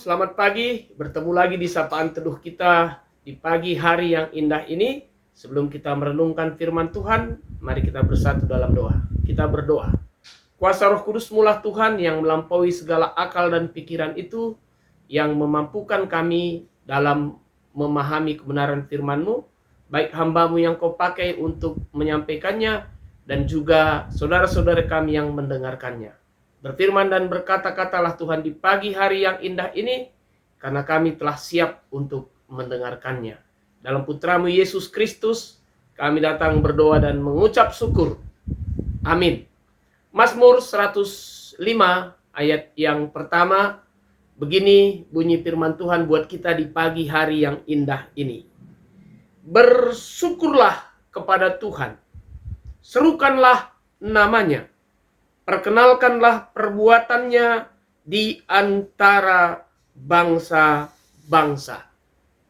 selamat pagi. Bertemu lagi di sapaan teduh kita di pagi hari yang indah ini. Sebelum kita merenungkan firman Tuhan, mari kita bersatu dalam doa. Kita berdoa. Kuasa Roh Kudus mulah Tuhan yang melampaui segala akal dan pikiran itu, yang memampukan kami dalam memahami kebenaran firman-Mu, baik hamba-Mu yang Kau pakai untuk menyampaikannya, dan juga saudara-saudara kami yang mendengarkannya. Berfirman dan berkata-katalah Tuhan di pagi hari yang indah ini, karena kami telah siap untuk mendengarkannya. Dalam Putra-Mu Yesus Kristus, kami datang berdoa dan mengucap syukur. Amin. Mazmur 105 ayat yang pertama, begini bunyi firman Tuhan buat kita di pagi hari yang indah ini. Bersyukurlah kepada Tuhan, serukanlah namanya, perkenalkanlah perbuatannya di antara bangsa-bangsa.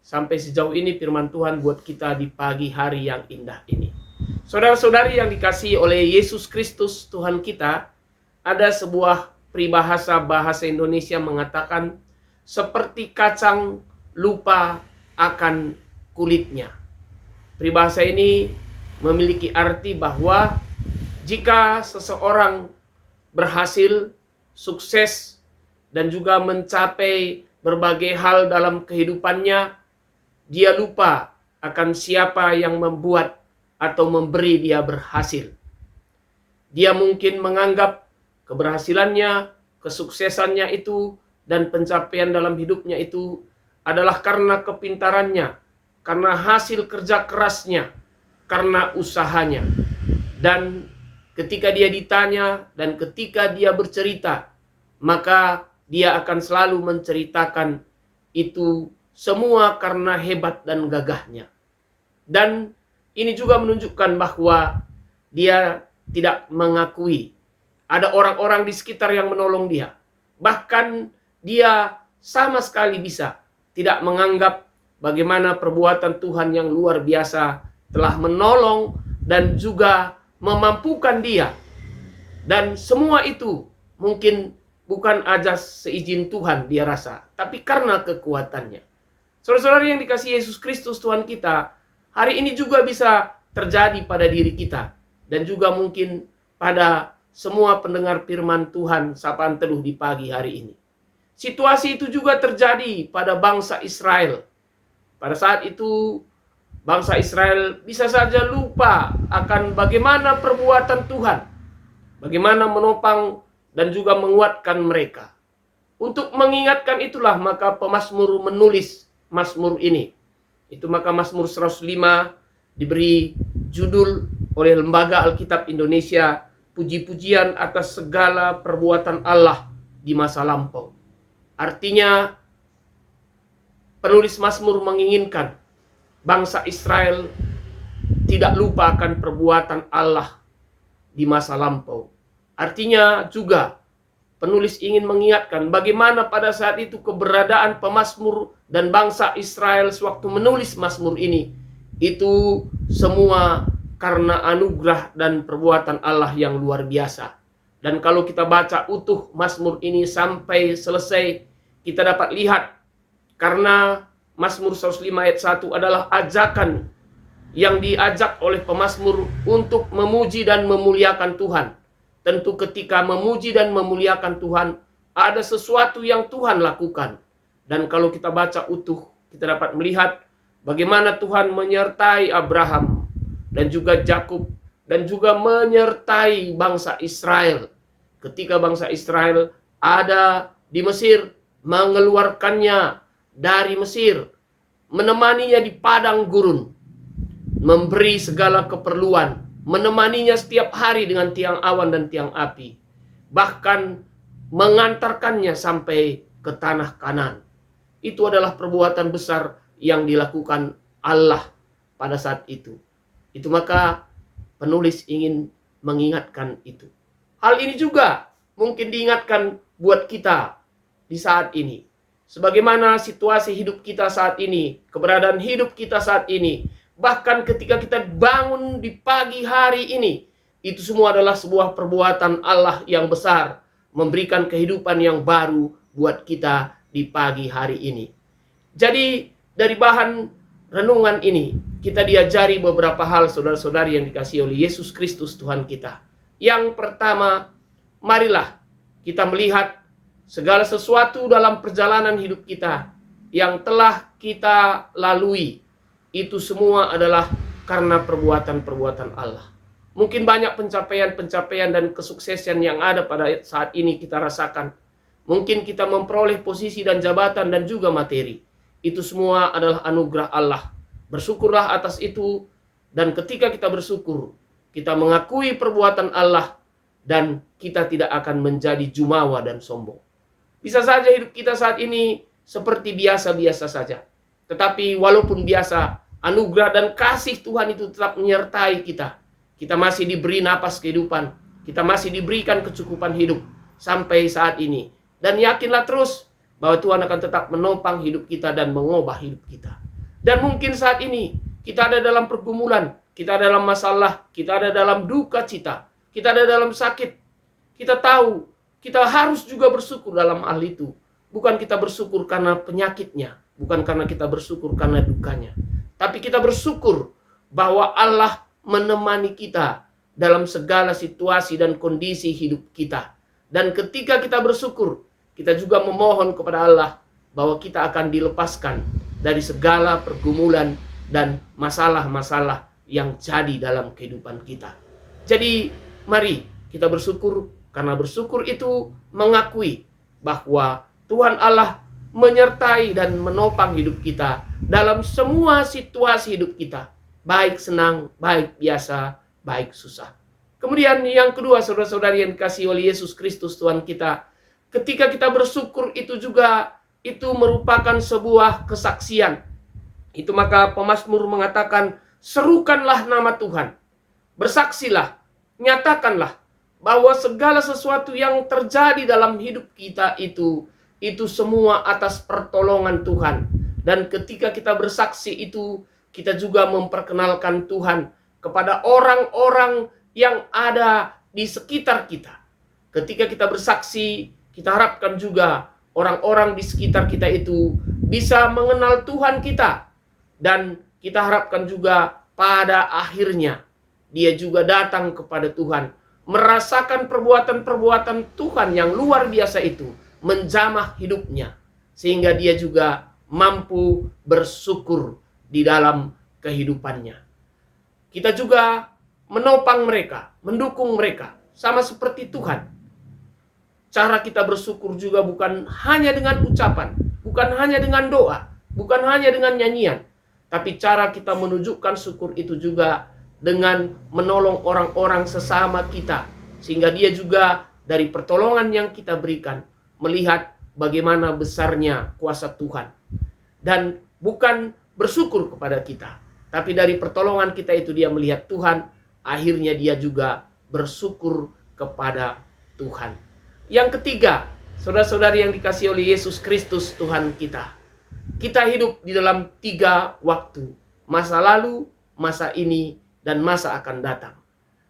Sampai sejauh ini firman Tuhan buat kita di pagi hari yang indah ini. Saudara-saudari yang dikasihi oleh Yesus Kristus Tuhan kita, ada sebuah peribahasa bahasa Indonesia mengatakan, seperti kacang lupa akan kulitnya. Peribahasa ini memiliki arti bahwa jika seseorang berhasil, sukses, dan juga mencapai berbagai hal dalam kehidupannya, dia lupa akan siapa yang membuat atau memberi dia berhasil. Dia mungkin menganggap keberhasilannya, kesuksesannya itu, dan pencapaian dalam hidupnya itu adalah karena kepintarannya, karena hasil kerja kerasnya, karena usahanya. Dan ketika dia ditanya dan ketika dia bercerita, maka dia akan selalu menceritakan itu semua karena hebat dan gagahnya. Dan ini juga menunjukkan bahwa dia tidak mengakui ada orang-orang di sekitar yang menolong dia. Bahkan dia sama sekali bisa tidak menganggap bagaimana perbuatan Tuhan yang luar biasa telah menolong dan juga memampukan dia. Dan semua itu mungkin bukan ajas seizin Tuhan dia rasa, tapi karena kekuatannya. Saudara-saudara yang dikasihi Yesus Kristus Tuhan kita, hari ini juga bisa terjadi pada diri kita. Dan juga mungkin pada semua pendengar firman Tuhan sapaan teduh di pagi hari ini. Situasi itu juga terjadi pada bangsa Israel. Pada saat itu bangsa Israel bisa saja lupa akan bagaimana perbuatan Tuhan, bagaimana menopang dan juga menguatkan mereka. Untuk mengingatkan itulah maka pemazmur menulis mazmur ini. Itu maka Mazmur 105 diberi judul oleh Lembaga Alkitab Indonesia, puji-pujian atas segala perbuatan Allah di masa lampau. Artinya penulis Mazmur menginginkan bangsa Israel tidak lupa akan perbuatan Allah di masa lampau. Artinya juga penulis ingin mengingatkan bagaimana pada saat itu keberadaan pemazmur dan bangsa Israel sewaktu menulis Mazmur ini. Itu semua karena anugerah dan perbuatan Allah yang luar biasa. Dan kalau kita baca utuh Mazmur ini sampai selesai, kita dapat lihat karena Mazmur 105 ayat 1 adalah ajakan yang diajak oleh pemazmur untuk memuji dan memuliakan Tuhan. Tentu ketika memuji dan memuliakan Tuhan, ada sesuatu yang Tuhan lakukan. Dan kalau kita baca utuh, kita dapat melihat bagaimana Tuhan menyertai Abraham dan juga Yakub dan juga menyertai bangsa Israel. Ketika bangsa Israel ada di Mesir, mengeluarkannya dari Mesir, menemaninya di padang gurun, memberi segala keperluan, menemaninya setiap hari dengan tiang awan dan tiang api. Bahkan mengantarkannya sampai ke tanah Kanaan. Itu adalah perbuatan besar yang dilakukan Allah pada saat itu. Itu maka penulis ingin mengingatkan itu. Hal ini juga mungkin diingatkan buat kita di saat ini. Sebagaimana situasi hidup kita saat ini, keberadaan hidup kita saat ini, bahkan ketika kita bangun di pagi hari ini, itu semua adalah sebuah perbuatan Allah yang besar, memberikan kehidupan yang baru buat kita di pagi hari ini. Jadi dari bahan renungan ini kita diajari beberapa hal, saudara-saudari yang dikasihi oleh Yesus Kristus Tuhan kita. Yang pertama, marilah kita melihat segala sesuatu dalam perjalanan hidup kita yang telah kita lalui, itu semua adalah karena perbuatan-perbuatan Allah. Mungkin banyak pencapaian-pencapaian dan kesuksesan yang ada pada saat ini kita rasakan. Mungkin kita memperoleh posisi dan jabatan dan juga materi. Itu semua adalah anugerah Allah. Bersyukurlah atas itu, dan ketika kita bersyukur, kita mengakui perbuatan Allah, dan kita tidak akan menjadi jumawa dan sombong. Bisa saja hidup kita saat ini seperti biasa-biasa saja. Tetapi walaupun biasa, anugerah dan kasih Tuhan itu tetap menyertai kita. Kita masih diberi napas kehidupan. Kita masih diberikan kecukupan hidup sampai saat ini. Dan yakinlah terus bahwa Tuhan akan tetap menopang hidup kita dan mengubah hidup kita. Dan mungkin saat ini kita ada dalam pergumulan, kita ada dalam masalah, kita ada dalam duka cita, kita ada dalam sakit. Kita tahu, kita harus juga bersyukur dalam hal itu. Bukan kita bersyukur karena penyakitnya, bukan karena kita bersyukur karena dukanya. Tapi kita bersyukur bahwa Allah menemani kita dalam segala situasi dan kondisi hidup kita. Dan ketika kita bersyukur, kita juga memohon kepada Allah bahwa kita akan dilepaskan dari segala pergumulan dan masalah-masalah yang jadi dalam kehidupan kita. Jadi mari kita bersyukur, karena bersyukur itu mengakui bahwa Tuhan Allah menyertai dan menopang hidup kita dalam semua situasi hidup kita. Baik senang, baik biasa, baik susah. Kemudian yang kedua, saudara-saudari yang dikasihi oleh Yesus Kristus Tuhan kita, ketika kita bersyukur itu juga, itu merupakan sebuah kesaksian. Itu maka pemazmur mengatakan, serukanlah nama Tuhan, bersaksilah, nyatakanlah bahwa segala sesuatu yang terjadi dalam hidup kita itu semua atas pertolongan Tuhan. Dan ketika kita bersaksi itu, kita juga memperkenalkan Tuhan kepada orang-orang yang ada di sekitar kita. Ketika kita bersaksi, kita harapkan juga orang-orang di sekitar kita itu bisa mengenal Tuhan kita. Dan kita harapkan juga pada akhirnya dia juga datang kepada Tuhan, merasakan perbuatan-perbuatan Tuhan yang luar biasa itu, menjamah hidupnya, sehingga dia juga mampu bersyukur di dalam kehidupannya. Kita juga menopang mereka, mendukung mereka, sama seperti Tuhan. Cara kita bersyukur juga bukan hanya dengan ucapan, bukan hanya dengan doa, bukan hanya dengan nyanyian, tapi cara kita menunjukkan syukur itu juga dengan menolong orang-orang sesama kita, sehingga dia juga dari pertolongan yang kita berikan melihat bagaimana besarnya kuasa Tuhan. Dan bukan bersyukur kepada kita, tapi dari pertolongan kita itu dia melihat Tuhan, akhirnya dia juga bersyukur kepada Tuhan. Yang ketiga, saudara-saudari yang dikasihi oleh Yesus Kristus Tuhan kita, kita hidup di dalam 3 waktu, masa lalu, masa ini, dan masa akan datang.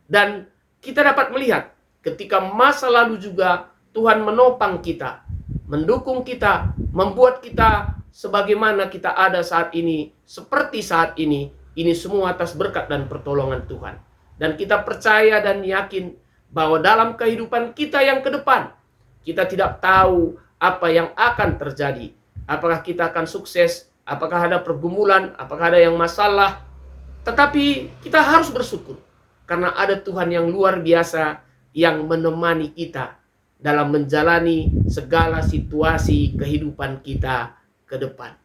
Dan kita dapat melihat ketika masa lalu juga Tuhan menopang kita, mendukung kita, membuat kita sebagaimana kita ada saat ini, seperti saat ini semua atas berkat dan pertolongan Tuhan. Dan kita percaya dan yakin bahwa dalam kehidupan kita yang ke depan, kita tidak tahu apa yang akan terjadi. Apakah kita akan sukses, apakah ada pergumulan, apakah ada yang masalah. Tetapi kita harus bersyukur, karena ada Tuhan yang luar biasa yang menemani kita dalam menjalani segala situasi kehidupan kita ke depan.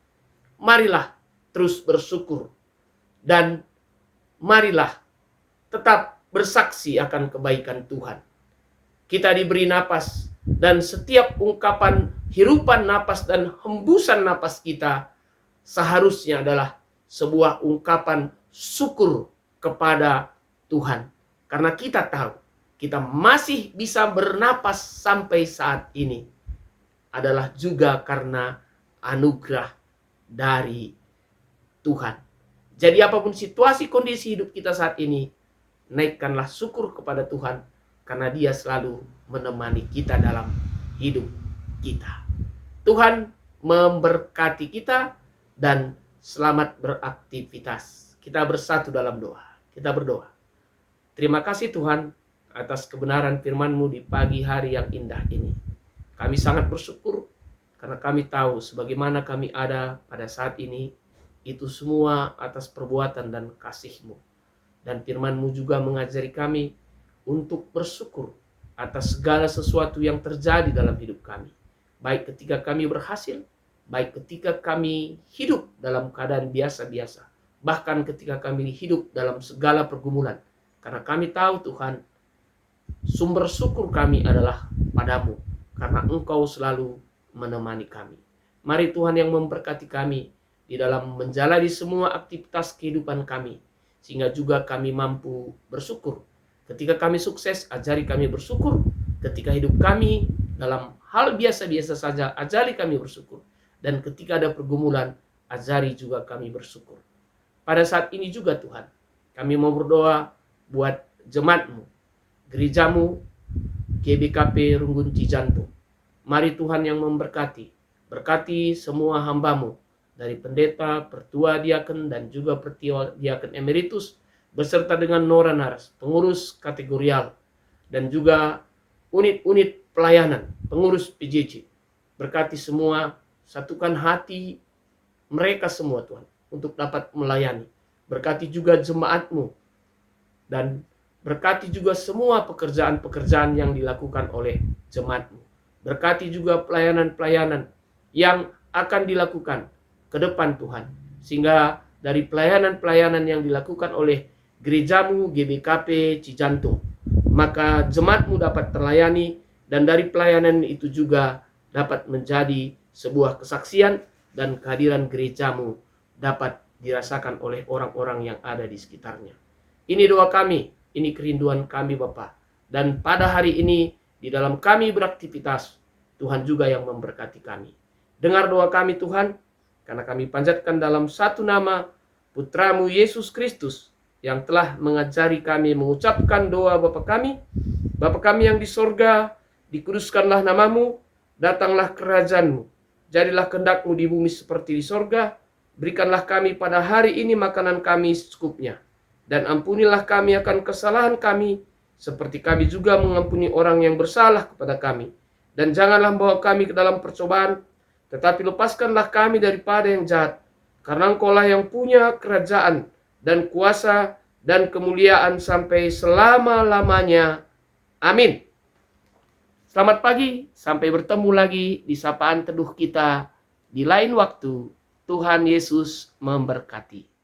Marilah terus bersyukur, dan marilah tetap bersaksi akan kebaikan Tuhan. Kita diberi napas, dan setiap ungkapan hirupan napas dan hembusan napas kita seharusnya adalah sebuah ungkapan syukur kepada Tuhan. Karena kita tahu kita masih bisa bernapas sampai saat ini adalah juga karena anugerah dari Tuhan. Jadi apapun situasi kondisi hidup kita saat ini, naikkanlah syukur kepada Tuhan, karena dia selalu menemani kita dalam hidup kita. Tuhan memberkati kita, dan selamat beraktivitas. Kita bersatu dalam doa. Kita berdoa. Terima kasih Tuhan atas kebenaran firman-Mu di pagi hari yang indah ini. Kami sangat bersyukur karena kami tahu sebagaimana kami ada pada saat ini, itu semua atas perbuatan dan kasih-Mu. Dan firman-Mu juga mengajari kami untuk bersyukur atas segala sesuatu yang terjadi dalam hidup kami. Baik ketika kami berhasil, baik ketika kami hidup dalam keadaan biasa-biasa, bahkan ketika kami hidup dalam segala pergumulan. Karena kami tahu Tuhan, sumber syukur kami adalah padamu, karena Engkau selalu menemani kami. Mari Tuhan yang memberkati kami di dalam menjalani semua aktivitas kehidupan kami, sehingga juga kami mampu bersyukur. Ketika kami sukses, ajari kami bersyukur. Ketika hidup kami dalam hal biasa-biasa saja, ajari kami bersyukur. Dan ketika ada pergumulan, ajari juga kami bersyukur. Pada saat ini juga Tuhan, kami mau berdoa buat jemaat-Mu, gereja-Mu, GBKP Runggun Cijantung. Mari Tuhan yang memberkati. Berkati semua hamba-Mu, dari pendeta, pertua diaken, dan juga pertua diaken emeritus, beserta dengan Nora Naras, pengurus kategorial, dan juga unit-unit pelayanan, pengurus PJJ. Berkati semua, satukan hati mereka semua Tuhan, untuk dapat melayani. Berkati juga jemaat-Mu, dan berkati juga semua pekerjaan-pekerjaan yang dilakukan oleh jemaat-Mu. Berkati juga pelayanan-pelayanan yang akan dilakukan ke depan Tuhan. Sehingga dari pelayanan-pelayanan yang dilakukan oleh gereja-Mu GBKP Cijantung, maka jemaat-Mu dapat terlayani, dan dari pelayanan itu juga dapat menjadi sebuah kesaksian, dan kehadiran gereja-Mu dapat dirasakan oleh orang-orang yang ada di sekitarnya. Ini doa kami, ini kerinduan kami Bapa. Dan pada hari ini, di dalam kami beraktivitas, Tuhan juga yang memberkati kami. Dengar doa kami Tuhan, karena kami panjatkan dalam satu nama Putra-Mu Yesus Kristus, yang telah mengajari kami mengucapkan doa Bapa kami. Bapa kami yang di sorga, dikuduskanlah namamu, datanglah kerajaan-Mu. Jadilah kehendak-Mu di bumi seperti di sorga. Berikanlah kami pada hari ini makanan kami secukupnya. Dan ampunilah kami akan kesalahan kami, seperti kami juga mengampuni orang yang bersalah kepada kami. Dan janganlah membawa kami ke dalam percobaan, tetapi lepaskanlah kami daripada yang jahat. Karena Engkau-lah yang punya kerajaan dan kuasa dan kemuliaan sampai selama-lamanya. Amin. Selamat pagi, sampai bertemu lagi di sapaan teduh kita di lain waktu. Tuhan Yesus memberkati.